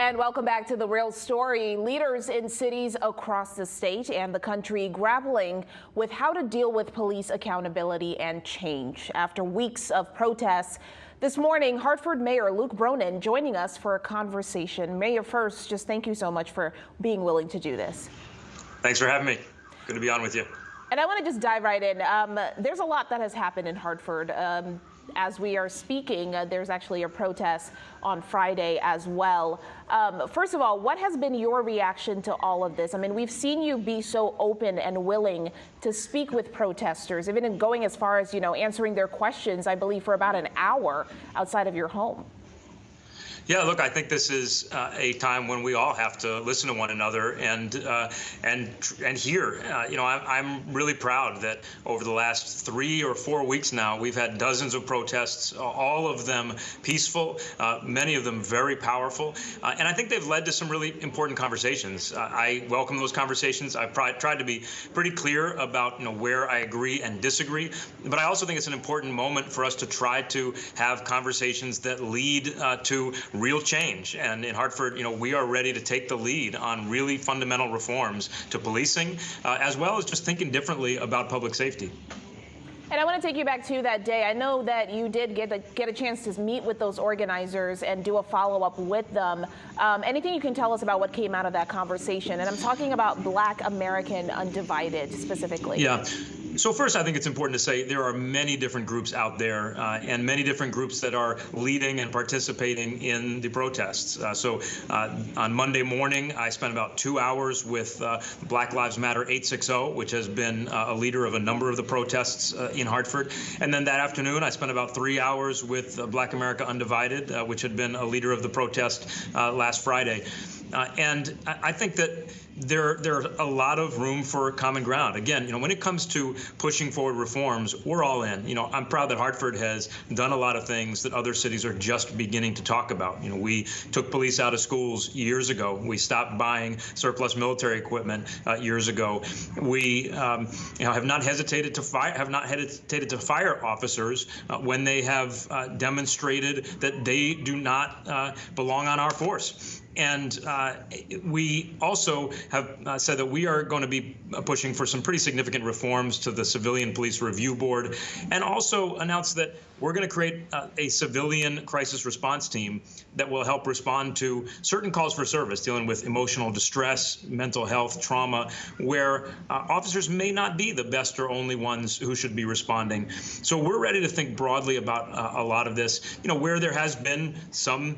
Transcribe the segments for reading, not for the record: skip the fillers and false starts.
And welcome back to The Real Story. Leaders in cities across the state and the country grappling with how to deal with police accountability and change. After weeks of protests, this morning, Hartford Mayor Luke Bronin joining us for a conversation. Mayor, first, just thank you so much for being willing to do this. Thanks for having me. Good to be on with you. And I want to just dive right in. There's a lot that has happened in Hartford. As we are speaking, there's actually a protest on Friday as well. First of all, what has been your reaction to all of this? I mean, we've seen you be so open and willing to speak with protesters, even going as far as, answering their questions, I believe, for about an hour outside of your home. Yeah, look, I think this is a time when we all have to listen to one another and hear. I'm really proud that over the last 3 or 4 weeks now, we've had dozens of protests, all of them peaceful, many of them very powerful, and I think they've led to some really important conversations. I welcome those conversations. I've tried to be pretty clear about where I agree and disagree, but I also think it's an important moment for us to try to have conversations that lead to real change. And in Hartford, we are ready to take the lead on really fundamental reforms to policing, as well as just thinking differently about public safety. And I want to take you back to that day. I know that you did get a chance to meet with those organizers and do a follow-up with them. Anything you can tell us about what came out of that conversation? And I'm talking about Black American Undivided specifically. Yeah. So first, I think it's important to say there are many different groups out there and many different groups that are leading and participating in the protests. On Monday morning, I spent about 2 hours with Black Lives Matter 860, which has been a leader of a number of the protests in Hartford. And then that afternoon, I spent about 3 hours with Black America Undivided, which had been a leader of the protest last Friday. And I think that there's a lot of room for common ground. Again, when it comes to pushing forward reforms, we're all in. I'm proud that Hartford has done a lot of things that other cities are just beginning to talk about. We took police out of schools years ago. We stopped buying surplus military equipment years ago. We have not hesitated to fire officers when they have demonstrated that they do not belong on our force. And we also have said that we are going to be pushing for some pretty significant reforms to the Civilian Police Review Board, and also announced that we're going to create a civilian crisis response team that will help respond to certain calls for service dealing with emotional distress, mental health, trauma, where officers may not be the best or only ones who should be responding. So we're ready to think broadly about a lot of this. Where there has been some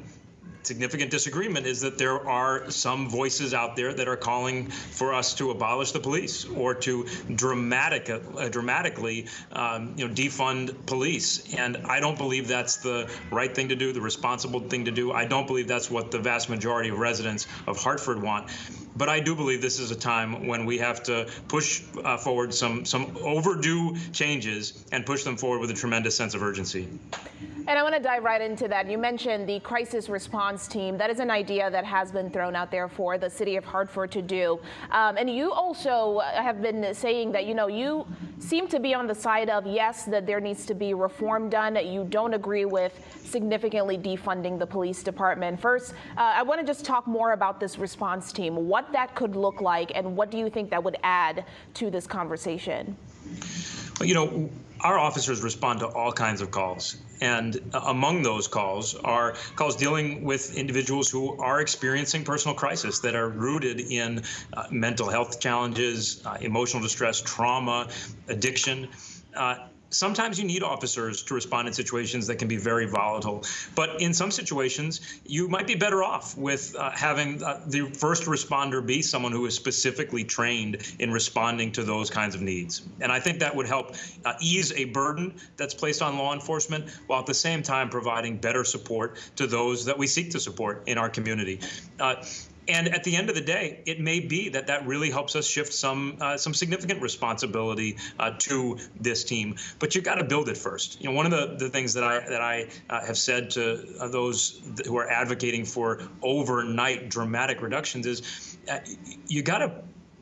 significant disagreement is that there are some voices out there that are calling for us to abolish the police or to dramatically defund police. And I don't believe that's the right thing to do, the responsible thing to do. I don't believe that's what the vast majority of residents of Hartford want. But I do believe this is a time when we have to push forward some overdue changes and push them forward with a tremendous sense of urgency. And I want to dive right into that. You mentioned the crisis response team. That is an idea that has been thrown out there for the city of Hartford to do. And you also have been saying that, you seem to be on the side of, yes, that there needs to be reform done. You don't agree with significantly defunding the police department. First, I want to just talk more about this response team, what that could look like, and what do you think that would add to this conversation? Well, our officers respond to all kinds of calls. And among those calls are calls dealing with individuals who are experiencing personal crisis that are rooted in mental health challenges, emotional distress, trauma, addiction. Sometimes you need officers to respond in situations that can be very volatile. But in some situations, you might be better off with having the first responder be someone who is specifically trained in responding to those kinds of needs. And I think that would help ease a burden that's placed on law enforcement, while at the same time providing better support to those that we seek to support in our community. And at the end of the day, it may be that really helps us shift some significant responsibility to this team. But you've got to build it first. One of the things that I have said to those who are advocating for overnight dramatic reductions is you got to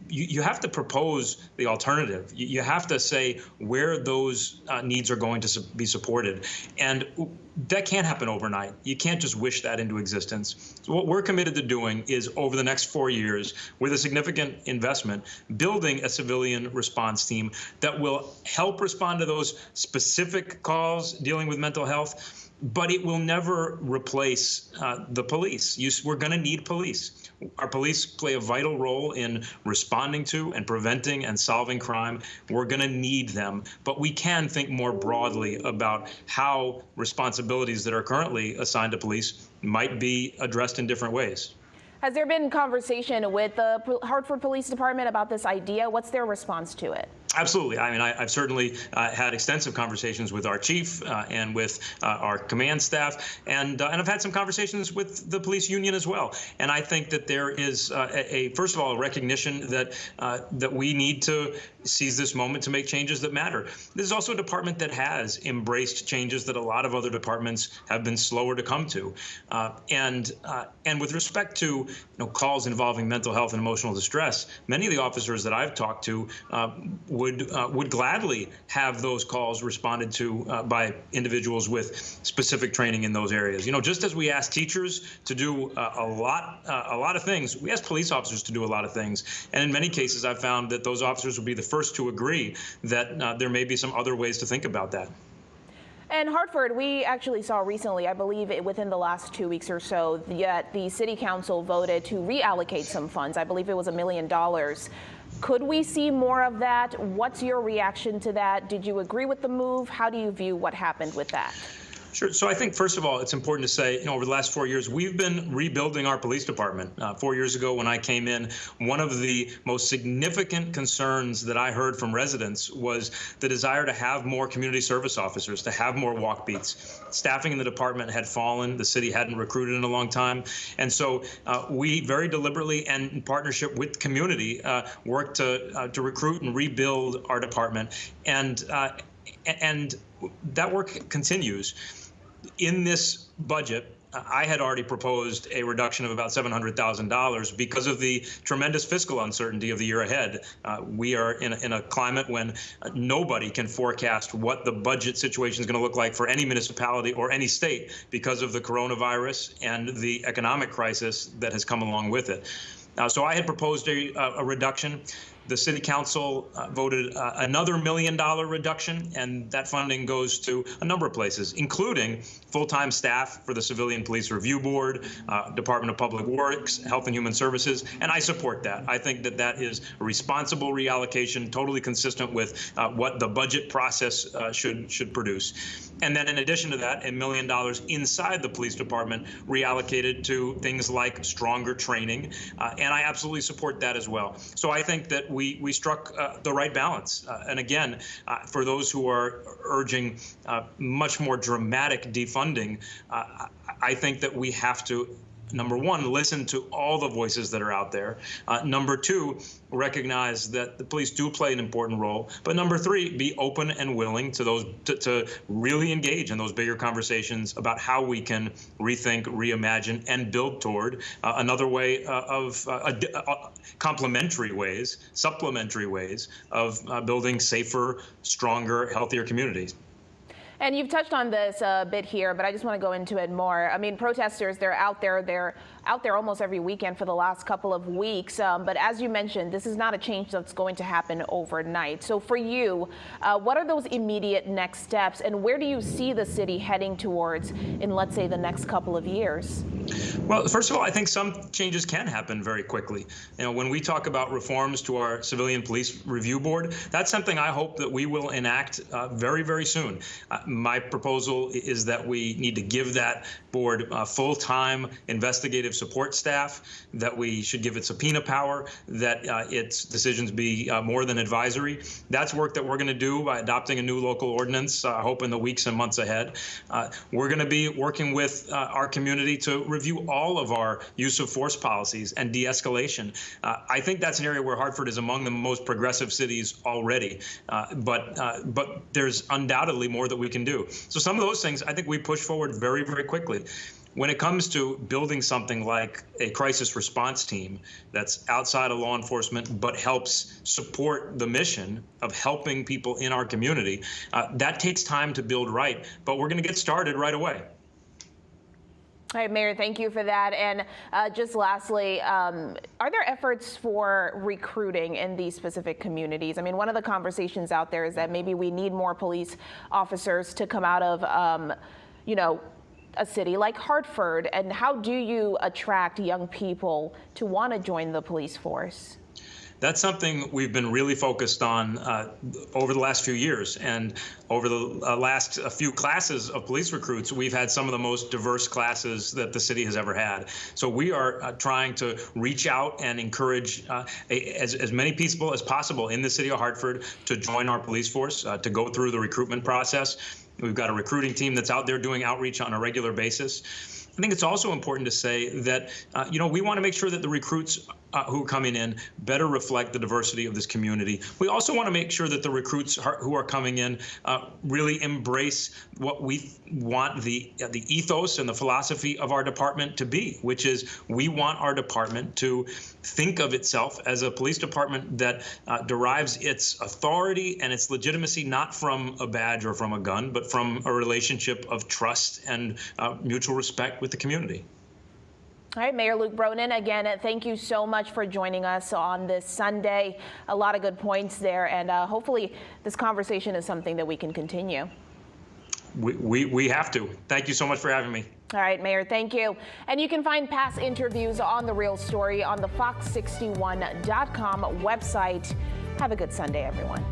you have to propose the alternative. You have to say where those needs are going to be supported. And that can't happen overnight. You can't just wish that into existence. So what we're committed to doing is over the next 4 years, with a significant investment, building a civilian response team that will help respond to those specific calls dealing with mental health, but it will never replace the police. We're going to need police. Our police play a vital role in responding to and preventing and solving crime. We're going to need them, but we can think more broadly about how responsibilities that are currently assigned to police might be addressed in different ways. Has there been conversation with the Hartford Police Department about this idea? What's their response to it? Absolutely. I mean, I've certainly had extensive conversations with our chief and with our command staff, and I've had some conversations with the police union as well. And I think that there is first of all, a recognition that that we need to seize this moment to make changes that matter. This is also a department that has embraced changes that a lot of other departments have been slower to come to. And with respect to calls involving mental health and emotional distress, many of the officers that I've talked to would gladly have those calls responded to by individuals with specific training in those areas. Just as we ask teachers to do a lot of things, we ask police officers to do a lot of things. And in many cases, I've found that those officers will be the first to agree that there may be some other ways to think about that. And Hartford, we actually saw recently, I believe within the last 2 weeks or so, that the city council voted to reallocate some funds. I believe it was $1 million. Could we see more of that? What's your reaction to that? Did you agree with the move? How do you view what happened with that? Sure. So I think, first of all, it's important to say, over the last 4 years, we've been rebuilding our police department. 4 years ago, when I came in, one of the most significant concerns that I heard from residents was the desire to have more community service officers, to have more walk beats. Staffing in the department had fallen. The city hadn't recruited in a long time. And so we very deliberately and in partnership with the community worked to recruit and rebuild our department. And that work continues. In this budget, I had already proposed a reduction of about $700,000 because of the tremendous fiscal uncertainty of the year ahead. We are in a climate when nobody can forecast what the budget situation is going to look like for any municipality or any state because of the coronavirus and the economic crisis that has come along with it. So I had proposed a reduction. The city council voted another $1 million reduction, and that funding goes to a number of places, including full-time staff for the Civilian Police Review Board, Department of Public Works, Health and Human Services, and I support that. I think that that is a responsible reallocation, totally consistent with what the budget process should produce. And then in addition to that, $1 million inside the police department reallocated to things like stronger training, and I absolutely support that as well. So I think that we struck the right balance. And again, for those who are urging much more dramatic defunding, I think that we have to, number one, listen to all the voices that are out there. Number two, recognize that the police do play an important role. But number three, be open and willing to those to really engage in those bigger conversations about how we can rethink, reimagine, and build toward another way of complementary ways, supplementary ways of building safer, stronger, healthier communities. And you've touched on this a bit here, but I just want to go into it more. I mean, protesters, they're out there almost every weekend for the last couple of weeks. But as you mentioned, this is not a change that's going to happen overnight. So for you, what are those immediate next steps, and where do you see the city heading towards in, let's say, the next couple of years? Well, first of all, I think some changes can happen very quickly. When we talk about reforms to our Civilian Police Review Board, that's something I hope that we will enact very, very soon. My proposal is that we need to give that board full-time investigative support staff, that we should give it subpoena power, that its decisions be more than advisory. That's work that we're going to do by adopting a new local ordinance, I hope in the weeks and months ahead. We're going to be working with our community to review all of our use of force policies and de-escalation. I think that's an area where Hartford is among the most progressive cities already, but there's undoubtedly more that we can do. So some of those things I think we push forward very, very quickly. when it comes to building something like a crisis response team that's outside of law enforcement but helps support the mission of helping people in our community, that takes time to build right, but we're going to get started right away. All right, Mayor, thank you for that. And just lastly, are there efforts for recruiting in these specific communities? I mean, one of the conversations out there is that maybe we need more police officers to come out of, a city like Hartford. And how do you attract young people to want to join the police force? That's something we've been really focused on over the last few years. And over the last few classes of police recruits, we've had some of the most diverse classes that the city has ever had. So we are trying to reach out and encourage as many people as possible in the city of Hartford to join our police force, to go through the recruitment process. We've got a recruiting team that's out there doing outreach on a regular basis. I think it's also important to say that, we want to make sure that the recruits who are coming in better reflect the diversity of this community. We also want to make sure that the recruits who are coming in really embrace what we want the ethos and the philosophy of our department to be, which is we want our department to think of itself as a police department that derives its authority and its legitimacy not from a badge or from a gun, but from a relationship of trust and mutual respect with the community. All right, Mayor Luke Bronin, again, thank you so much for joining us on this Sunday. A lot of good points there, and hopefully this conversation is something that we can continue. We have to. Thank you so much for having me. All right, Mayor, thank you. And you can find past interviews on The Real Story on the Fox61.com website. Have a good Sunday, everyone.